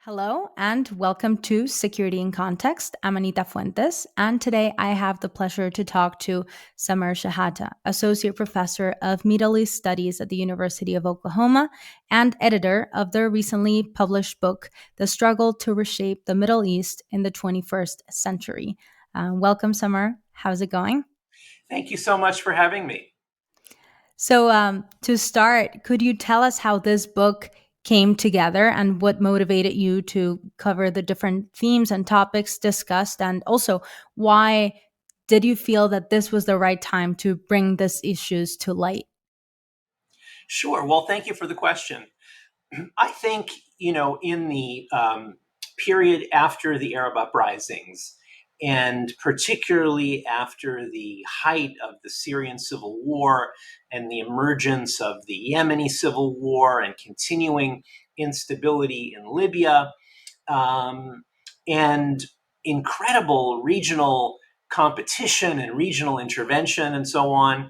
Hello and welcome to Security in Context. I'm Anita Fuentes, and today I have the pleasure to talk to Samer Shehata, Associate Professor of Middle East Studies at the University of Oklahoma and editor of the recently published book, The Struggle to Reshape the Middle East in the 21st Century. Welcome, Samer. How's it going? Thank you so much for having me. So, to start, could you tell us how this book came together and what motivated you to cover the different themes and topics discussed? And also, why did you feel that this was the right time to bring these issues to light? Sure. Well, thank you for the question. I think, in the period after the Arab uprisings, and particularly after the height of the Syrian civil war and the emergence of the Yemeni civil war and continuing instability in Libya, and incredible regional competition and regional intervention and so on,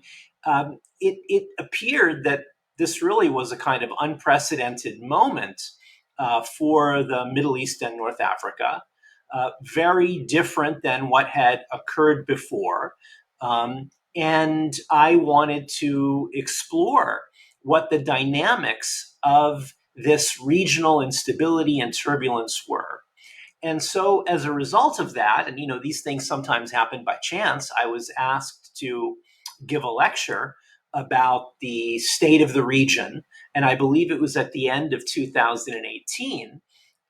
it appeared that this really was a kind of unprecedented moment for the Middle East and North Africa, very different than what had occurred before. And I wanted to explore what the dynamics of this regional instability and turbulence were. And so, as a result of that, and these things sometimes happen by chance, I was asked to give a lecture about the state of the region. And I believe it was at the end of 2018.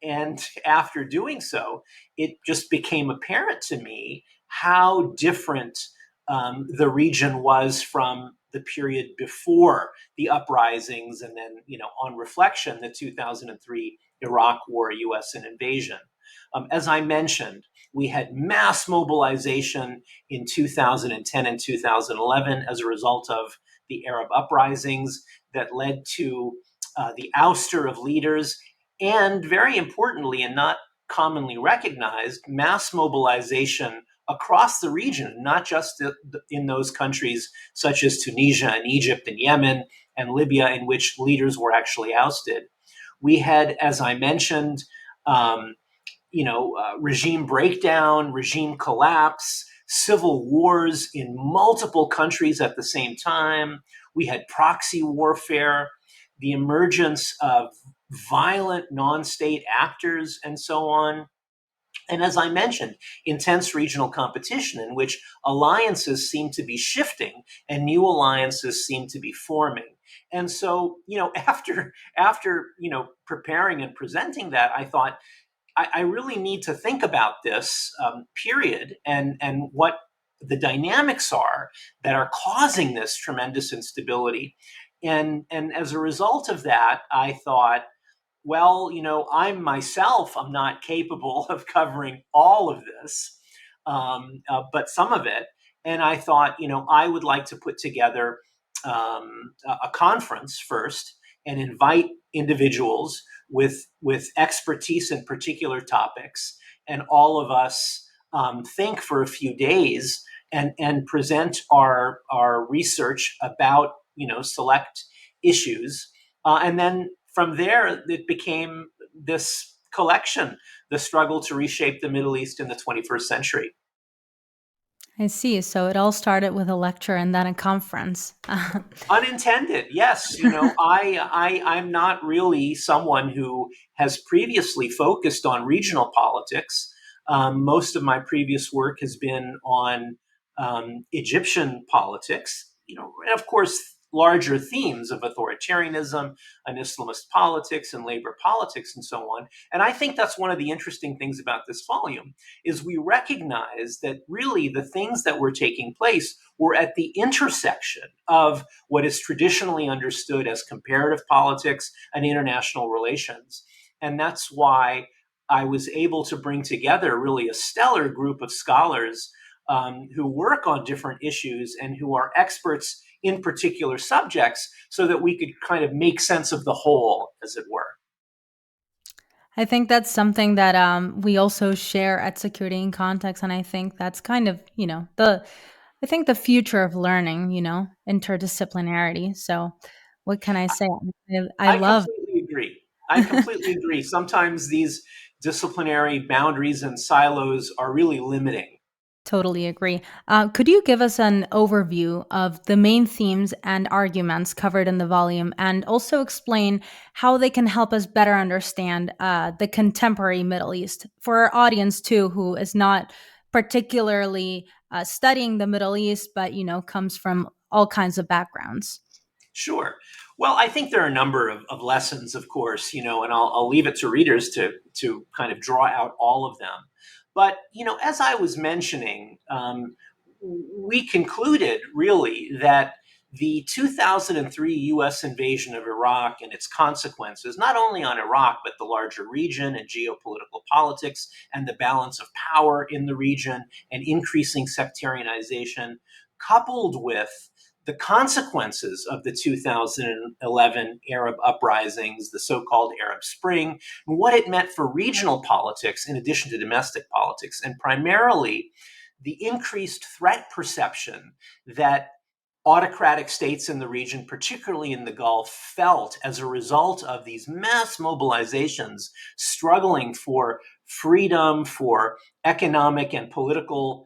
And after doing so, it just became apparent to me how different the region was from the period before the uprisings, and then, on reflection, the 2003 Iraq War, US invasion. As I mentioned, we had mass mobilization in 2010 and 2011 as a result of the Arab uprisings that led to the ouster of leaders, and very importantly, and not commonly recognized, mass mobilization across the region, not just in those countries such as Tunisia and Egypt and Yemen and Libya, in which leaders were actually ousted. We had, as I mentioned, regime breakdown, regime collapse, civil wars in multiple countries at the same time. We had proxy warfare, the emergence of violent non-state actors, and so on. And as I mentioned, intense regional competition in which alliances seem to be shifting and new alliances seem to be forming. And so, after preparing and presenting that, I thought I really need to think about this period and what the dynamics are that are causing this tremendous instability. And as a result of that, I thought, well, I'm not capable of covering all of this, but some of it. And I thought, I would like to put together a conference first and invite individuals with expertise in particular topics, and all of us think for a few days and present our research about select issues, and then from there it became this collection, The Struggle to Reshape the Middle East in the 21st Century. I see. So it all started with a lecture and then a conference. Unintended, yes. I'm not really someone who has previously focused on regional politics. Most of my previous work has been on Egyptian politics, and of course, larger themes of authoritarianism and Islamist politics and labor politics and so on. And I think that's one of the interesting things about this volume is we recognize that really the things that were taking place were at the intersection of what is traditionally understood as comparative politics and international relations. And that's why I was able to bring together really a stellar group of scholars who work on different issues and who are experts in particular subjects, so that we could kind of make sense of the whole, as it were. I think that's something that we also share at Security in Context, and I think that's kind of I think the future of learning, interdisciplinarity. So, what can I say? I I love completely agree. I completely agree. Sometimes these disciplinary boundaries and silos are really limiting. Totally agree. Could you give us an overview of the main themes and arguments covered in the volume and also explain how they can help us better understand the contemporary Middle East for our audience, too, who is not particularly studying the Middle East, but, comes from all kinds of backgrounds? Sure. Well, I think there are a number of lessons, of course, and I'll leave it to readers to kind of draw out all of them. But, as I was mentioning, we concluded really that the 2003 US invasion of Iraq and its consequences, not only on Iraq, but the larger region and geopolitical politics and the balance of power in the region and increasing sectarianization, coupled with the consequences of the 2011 Arab uprisings, the so called Arab Spring, and what it meant for regional politics in addition to domestic politics, and primarily the increased threat perception that autocratic states in the region, particularly in the Gulf, felt as a result of these mass mobilizations struggling for freedom, for economic and political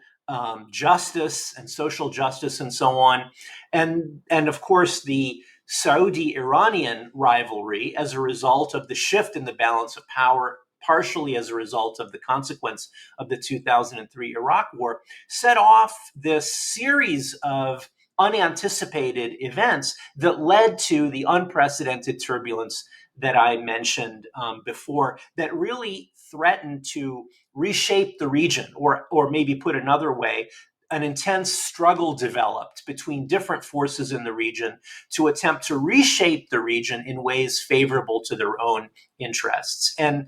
justice and social justice and so on. And of course, the Saudi-Iranian rivalry as a result of the shift in the balance of power, partially as a result of the consequence of the 2003 Iraq War, set off this series of unanticipated events that led to the unprecedented turbulence that I mentioned before, that really threatened to reshape the region, or maybe put another way, an intense struggle developed between different forces in the region to attempt to reshape the region in ways favorable to their own interests. And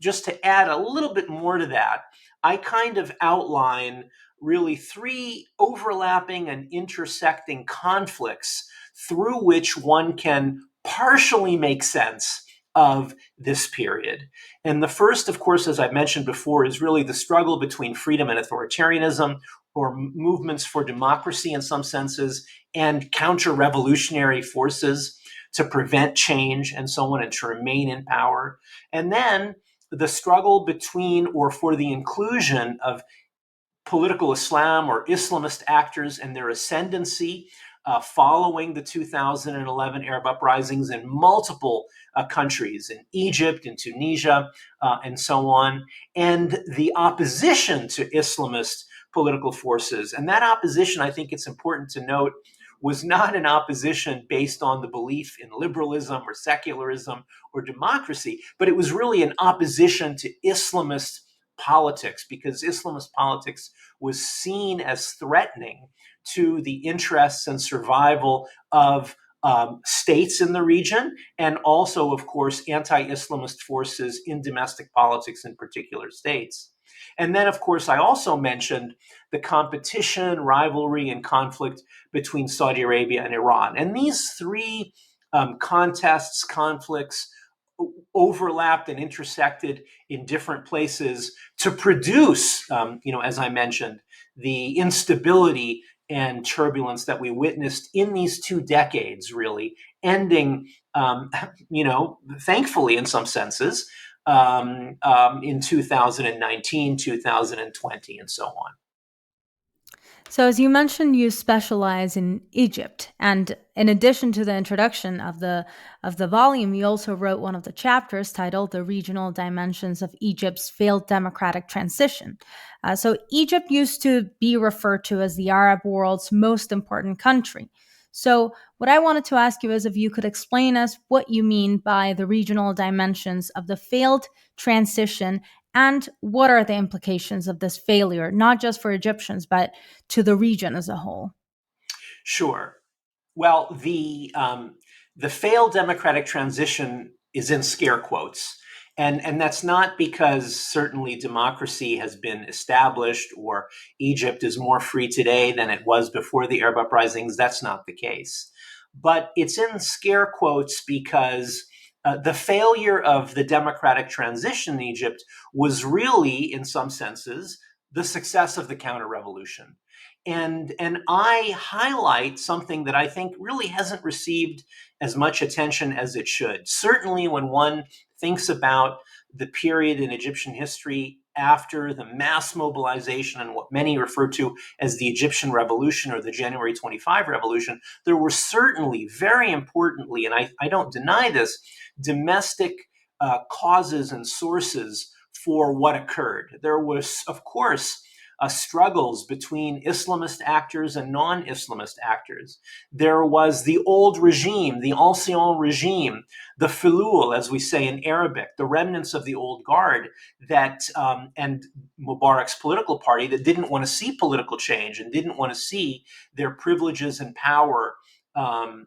just to add a little bit more to that, I kind of outline really three overlapping and intersecting conflicts through which one can partially make sense of this period. And the first, of course, as I mentioned before, is really the struggle between freedom and authoritarianism, or movements for democracy in some senses, and counter-revolutionary forces to prevent change and so on, and to remain in power. And then the struggle between, or for the inclusion of, political Islam or Islamist actors and their ascendancy following the 2011 Arab uprisings in multiple countries, in Egypt, in Tunisia, and so on, and the opposition to Islamist political forces. And that opposition, I think it's important to note, was not an opposition based on the belief in liberalism or secularism or democracy, but it was really an opposition to Islamist politics, because Islamist politics was seen as threatening to the interests and survival of states in the region, and also, of course, anti-Islamist forces in domestic politics in particular states. And then, of course, I also mentioned the competition, rivalry, and conflict between Saudi Arabia and Iran. And these three contests, conflicts, overlapped and intersected in different places to produce, as I mentioned, the instability and turbulence that we witnessed in these 2 decades, really ending, thankfully in some senses, in 2019, 2020, and so on. So, as you mentioned, you specialize in Egypt, and in addition to the introduction of the volume, you also wrote one of the chapters titled "The Regional Dimensions of Egypt's Failed Democratic Transition." So, Egypt used to be referred to as the Arab world's most important country. So, what I wanted to ask you is if you could explain us what you mean by the regional dimensions of the failed transition, and what are the implications of this failure, not just for Egyptians, but to the region as a whole? Sure. Well, the failed democratic transition is in scare quotes. And that's not because certainly democracy has been established or Egypt is more free today than it was before the Arab uprisings. That's not the case. But it's in scare quotes because the failure of the democratic transition in Egypt was really, in some senses, the success of the counter revolution. and I highlight something that I think really hasn't received as much attention as it should. Certainly, when one thinks about the period in Egyptian history after the mass mobilization and what many refer to as the Egyptian Revolution or the January 25 Revolution, there were certainly, very importantly, and I don't deny this, domestic causes and sources for what occurred. There was, of course, struggles between Islamist actors and non-Islamist actors. There was the old regime, the ancien regime, the filul, as we say in Arabic, the remnants of the old guard that, and Mubarak's political party that didn't want to see political change and didn't want to see their privileges and power go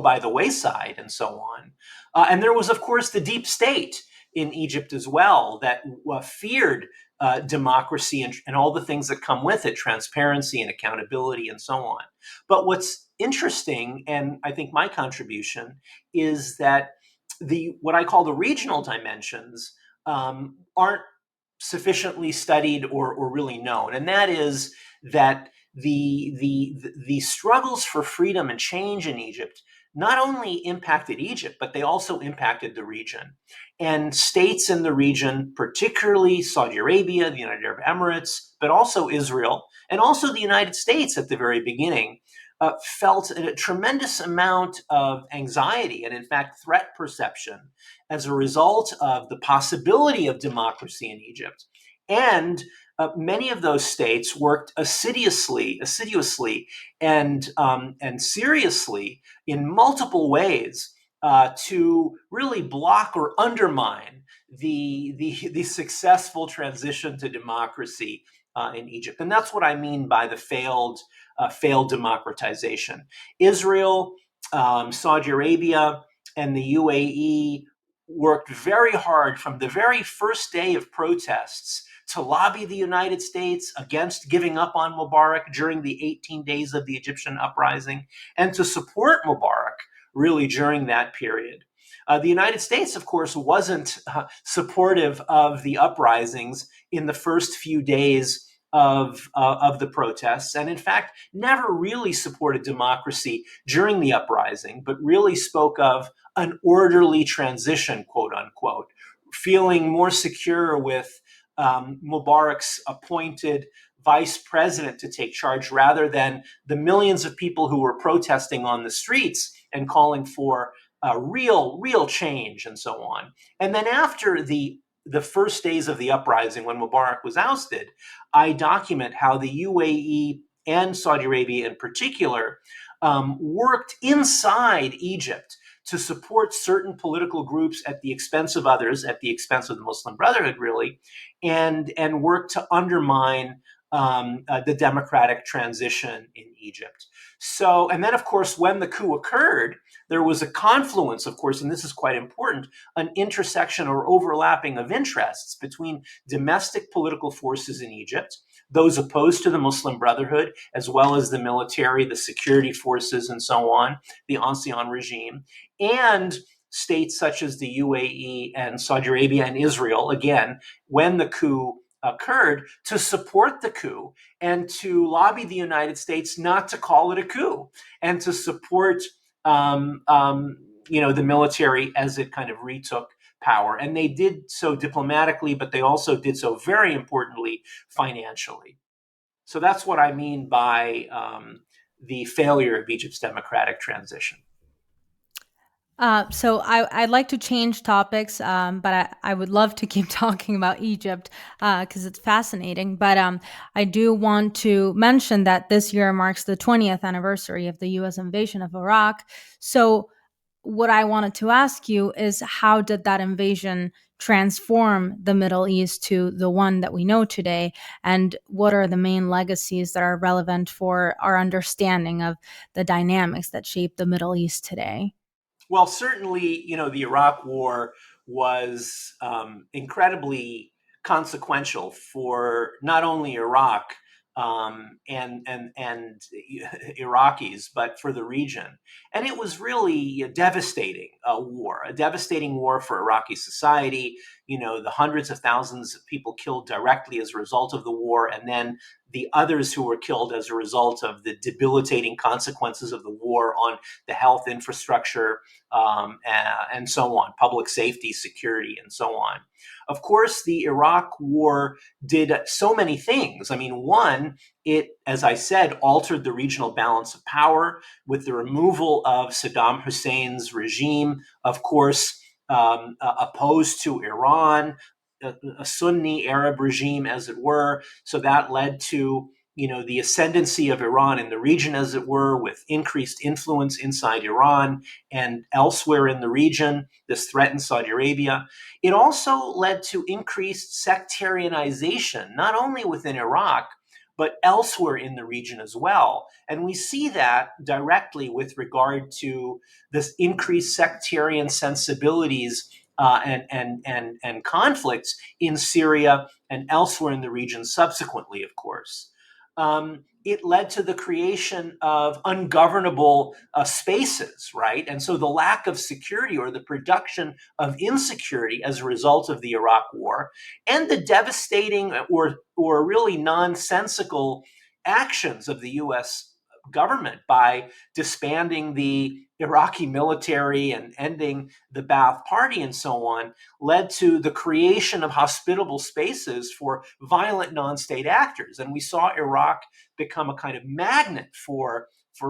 by the wayside and so on. And there was, of course, the deep state in Egypt as well that feared democracy and all the things that come with it, transparency and accountability and so on. But what's interesting, and I think my contribution, is that what I call the regional dimensions aren't sufficiently studied or really known. And that is that the struggles for freedom and change in Egypt not only impacted Egypt, but they also impacted the region. And states in the region, particularly Saudi Arabia, the United Arab Emirates, but also Israel, and also the United States at the very beginning, felt a tremendous amount of anxiety and, in fact, threat perception as a result of the possibility of democracy in Egypt. And many of those states worked assiduously, and seriously in multiple ways to really block or undermine the successful transition to democracy in Egypt. And that's what I mean by the failed democratization. Israel, Saudi Arabia, and the UAE worked very hard from the very first day of protests to lobby the United States against giving up on Mubarak during the 18 days of the Egyptian uprising, and to support Mubarak really during that period. The United States, of course, wasn't supportive of the uprisings in the first few days of the protests, and in fact, never really supported democracy during the uprising, but really spoke of an orderly transition, quote unquote, feeling more secure with Mubarak's appointed vice president to take charge rather than the millions of people who were protesting on the streets and calling for real change and so on. And then after the first days of the uprising, when Mubarak was ousted, I document how the UAE and Saudi Arabia in particular worked inside Egypt to support certain political groups at the expense of others, at the expense of the Muslim Brotherhood, really, and work to undermine the democratic transition in Egypt. So, and then, of course, when the coup occurred, there was a confluence, of course, and this is quite important, an intersection or overlapping of interests between domestic political forces in Egypt, those opposed to the Muslim Brotherhood, as well as the military, the security forces, and so on, the ancien regime, and states such as the UAE and Saudi Arabia and Israel, again, when the coup occurred, to support the coup and to lobby the United States not to call it a coup and to support the military as it kind of retook power. And they did so diplomatically, but they also did so very importantly financially. So that's what I mean by the failure of Egypt's democratic transition. So I'd like to change topics, but I would love to keep talking about Egypt because it's fascinating. But I do want to mention that this year marks the 20th anniversary of the U.S. invasion of Iraq. So what I wanted to ask you is, how did that invasion transform the Middle East to the one that we know today? And what are the main legacies that are relevant for our understanding of the dynamics that shape the Middle East today? Well, certainly, the Iraq War was incredibly consequential for not only Iraq and Iraqis, but for the region. And it was really a devastating war for Iraqi society. the hundreds of thousands of people killed directly as a result of the war, and then the others who were killed as a result of the debilitating consequences of the war on the health infrastructure, and so on, public safety, security, and so on. Of course, the Iraq War did so many things. I mean, one, it, as I said, altered the regional balance of power with the removal of Saddam Hussein's regime, of course, opposed to Iran, a Sunni Arab regime, as it were. So that led to the ascendancy of Iran in the region, as it were, with increased influence inside Iran and elsewhere in the region. This threatened Saudi Arabia. It also led to increased sectarianization, not only within Iraq, but elsewhere in the region as well. And we see that directly with regard to this increased sectarian sensibilities and conflicts in Syria and elsewhere in the region subsequently, of course. It led to the creation of ungovernable spaces, right? And so the lack of security, or the production of insecurity as a result of the Iraq War, and the devastating or really nonsensical actions of the U.S. government by disbanding the Iraqi military and ending the Ba'ath Party and so on, led to the creation of hospitable spaces for violent non-state actors. And we saw Iraq become a kind of magnet for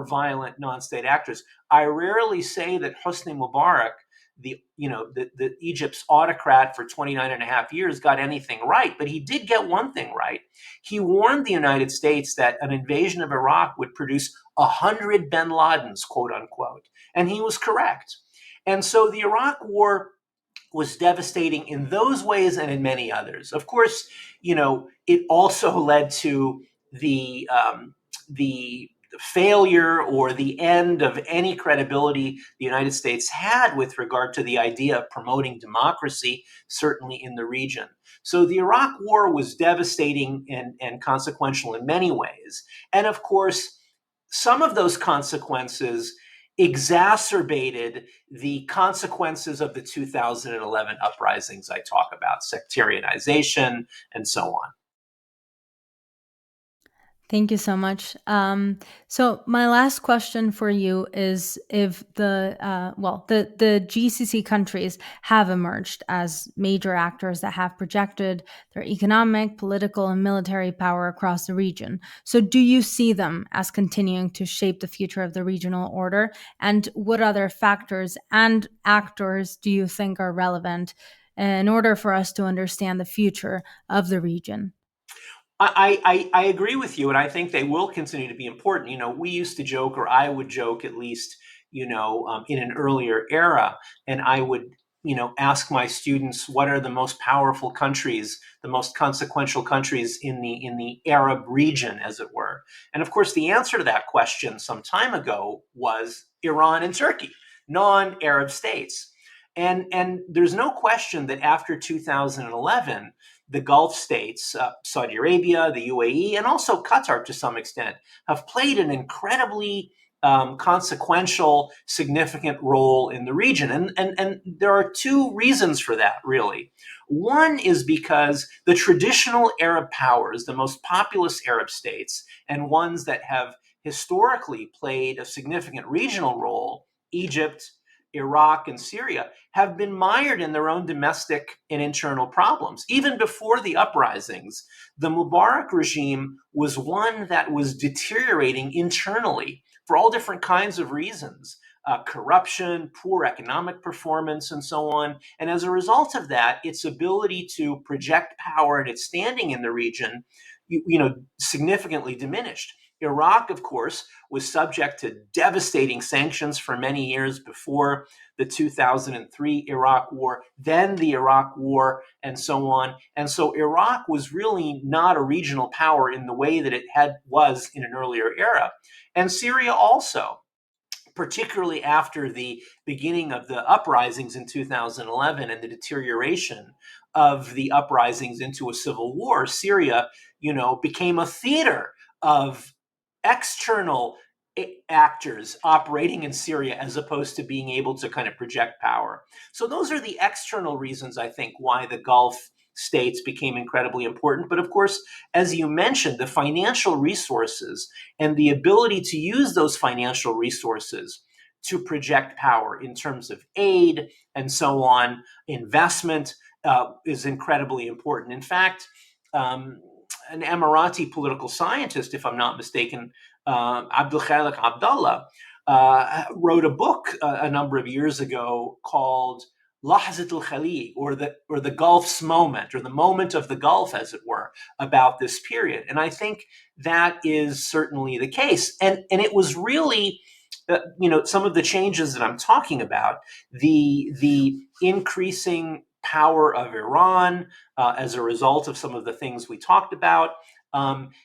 violent non-state actors. I rarely say that Hosni Mubarak, the Egypt's autocrat for 29 and a half years, got anything right, but he did get one thing right. He warned the United States that an invasion of Iraq would produce 100 bin Ladens, quote unquote, and he was correct. And so the Iraq War was devastating in those ways and in many others. Of course, it also led to the failure or the end of any credibility the United States had with regard to the idea of promoting democracy, certainly in the region. So the Iraq War was devastating and consequential in many ways. And of course, some of those consequences exacerbated the consequences of the 2011 uprisings I talk about, sectarianization, and so on. Thank you so much. So my last question for you is if the GCC countries have emerged as major actors that have projected their economic, political, and military power across the region. So do you see them as continuing to shape the future of the regional order? And what other factors and actors do you think are relevant in order for us to understand the future of the region? I agree with you, and I think they will continue to be important. We used to joke, or I would joke at least, in an earlier era, and I would, ask my students what are the most powerful countries, the most consequential countries in the Arab region, as it were. And of course, the answer to that question some time ago was Iran and Turkey, non-Arab states. And there's no question that after 2011, the Gulf states, Saudi Arabia, the UAE, and also Qatar to some extent, have played an incredibly consequential, significant role in the region. And there are two reasons for that, really. One is because the traditional Arab powers, the most populous Arab states, and ones that have historically played a significant regional role, Egypt, Iraq, and Syria, have been mired in their own domestic and internal problems. Even before the uprisings, the Mubarak regime was one that was deteriorating internally for all different kinds of reasons. Corruption, poor economic performance, and so on. And as a result of that, its ability to project power and its standing in the region, significantly diminished. Iraq, of course, was subject to devastating sanctions for many years before the 2003 Iraq War, then the Iraq War, and so on. And so Iraq was really not a regional power in the way that it was in an earlier era. And Syria also, particularly after the beginning of the uprisings in 2011 and the deterioration of the uprisings into a civil war, Syria, became a theater of external actors operating in Syria as opposed to being able to kind of project power. So those are the external reasons, I think, why the Gulf states became incredibly important. But of course, as you mentioned, the financial resources and the ability to use those financial resources to project power in terms of aid and so on, investment is incredibly important. In fact, an Emirati political scientist, if I'm not mistaken, Abdul Khalik Abdullah, wrote a book a number of years ago called Lahzat al-Khalij, or the Gulf's moment, or the moment of the Gulf, as it were, about this period. And I think that is certainly the case. And it was really, some of the changes that I'm talking about, the increasing power of Iran as a result of some of the things we talked about,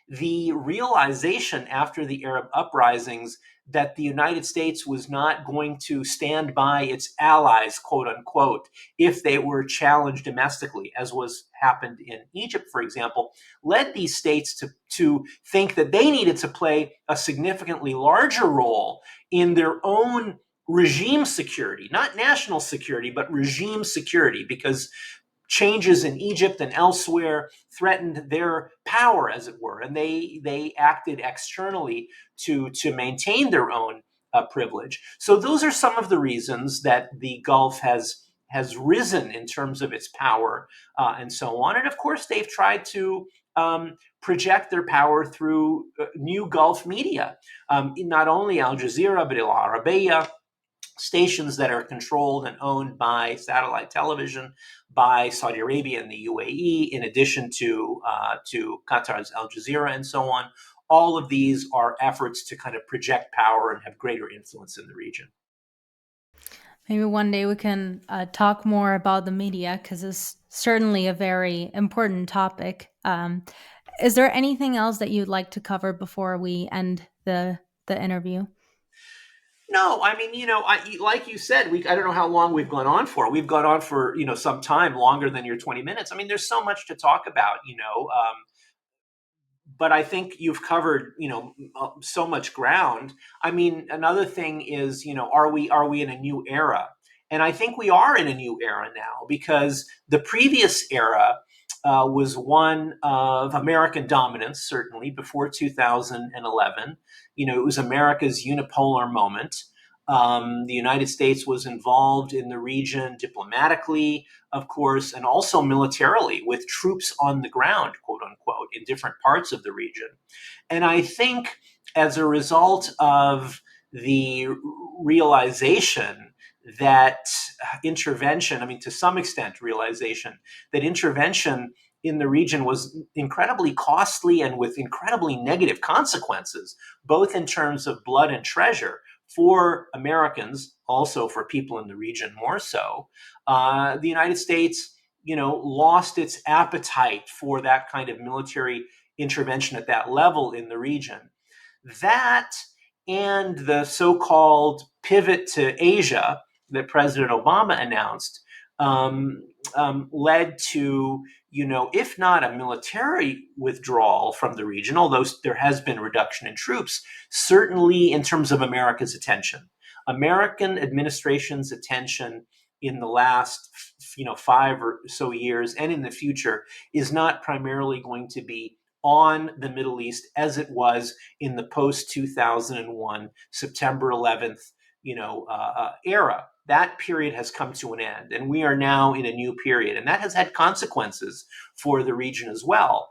the realization after the Arab uprisings that the United States was not going to stand by its allies, quote unquote, if they were challenged domestically, as was happened in Egypt, for example, led these states to think that they needed to play a significantly larger role in their own regime security, not national security, but regime security, because changes in Egypt and elsewhere threatened their power, as it were, and they acted externally to maintain their own privilege. So those are some of the reasons that the Gulf has risen in terms of its power and so on. And of course, they've tried to project their power through new Gulf media, not only Al Jazeera, but Al Arabiya, stations that are controlled and owned by satellite television by Saudi Arabia and the UAE, in addition to Qatar's Al Jazeera and so on. All of these are efforts to kind of project power and have greater influence in the region. Maybe one day we can talk more about the media, because it's certainly a very important topic. Is there anything else that you'd like to cover before we end the interview? No, I mean, like you said, I don't know how long we've gone on for. We've gone on for, some time longer than your 20 minutes. I mean, there's so much to talk about, but I think you've covered, so much ground. I mean, another thing is, are we in a new era? And I think we are in a new era now, because the previous era was one of American dominance, certainly before 2011. It was America's unipolar moment. The United States was involved in the region diplomatically, of course, and also militarily, with troops on the ground, quote unquote, in different parts of the region. And I think as a result of the realization that intervention, I mean, to some extent, realization that intervention in the region was incredibly costly and with incredibly negative consequences, both in terms of blood and treasure for Americans, also for people in the region more so. The United States, lost its appetite for that kind of military intervention at that level in the region. That and the so-called pivot to Asia that President Obama announced led to, if not a military withdrawal from the region, although there has been reduction in troops, certainly in terms of America's attention. American administration's attention in the last, 5 or so years and in the future is not primarily going to be on the Middle East as it was in the post-2001 September 11th, era. That period has come to an end, and we are now in a new period, and that has had consequences for the region as well.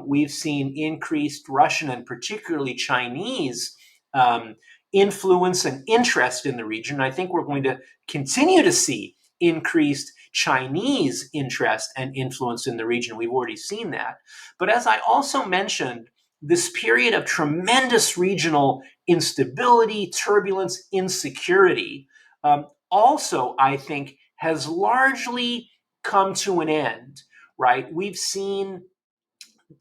We've seen increased Russian and particularly Chinese influence and interest in the region. I think we're going to continue to see increased Chinese interest and influence in the region. We've already seen that. But as I also mentioned, this period of tremendous regional instability, turbulence, insecurity, also, I think, has largely come to an end, right? We've seen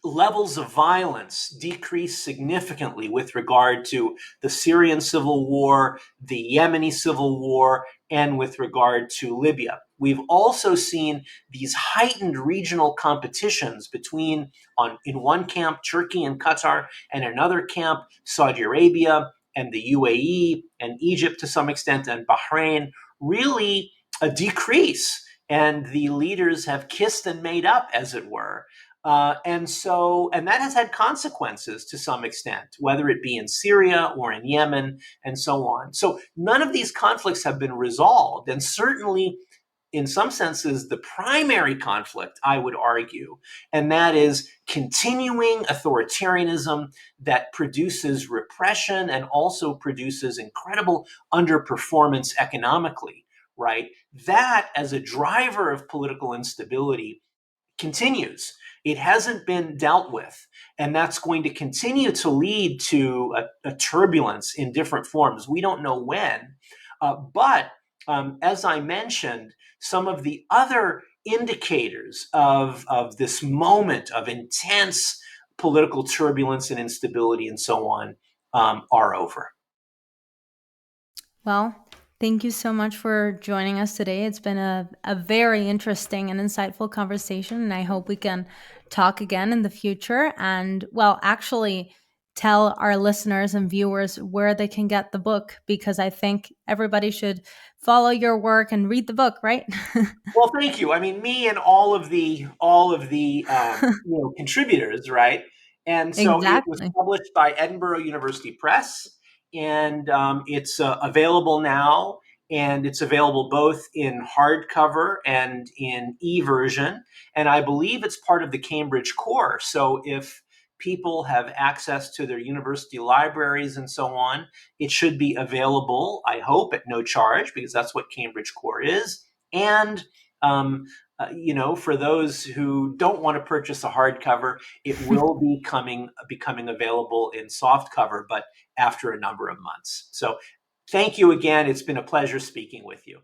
levels of violence decrease significantly with regard to the Syrian civil war, the Yemeni civil war, and with regard to Libya. We've also seen these heightened regional competitions between, in one camp, Turkey and Qatar, and another camp, Saudi Arabia and the UAE and Egypt to some extent and Bahrain really decrease. And the leaders have kissed and made up, as it were. And that has had consequences to some extent, whether it be in Syria or in Yemen and so on. So none of these conflicts have been resolved. And certainly, in some senses, the primary conflict, I would argue, and that is continuing authoritarianism that produces repression and also produces incredible underperformance economically, right? That, as a driver of political instability, continues. It hasn't been dealt with. And that's going to continue to lead to a turbulence in different forms. We don't know when. But as I mentioned, some of the other indicators of this moment of intense political turbulence and instability and so on are over. Well, thank you so much for joining us today. It's been a very interesting and insightful conversation, and I hope we can talk again in the future. And, well, actually, tell our listeners and viewers where they can get the book, because I think everybody should follow your work and read the book, right? Well, thank you. I mean, me and all of the contributors, right? And so it was Exactly. published by Edinburgh University Press, and it's available now, and it's available both in hardcover and in e-version. And I believe it's part of the Cambridge Core. So if people have access to their university libraries and so on, it should be available, I hope, at no charge, because that's what Cambridge Core is. And for those who don't want to purchase a hardcover, it will be becoming available in soft cover, but after a number of months. So thank you again. It's been a pleasure speaking with you.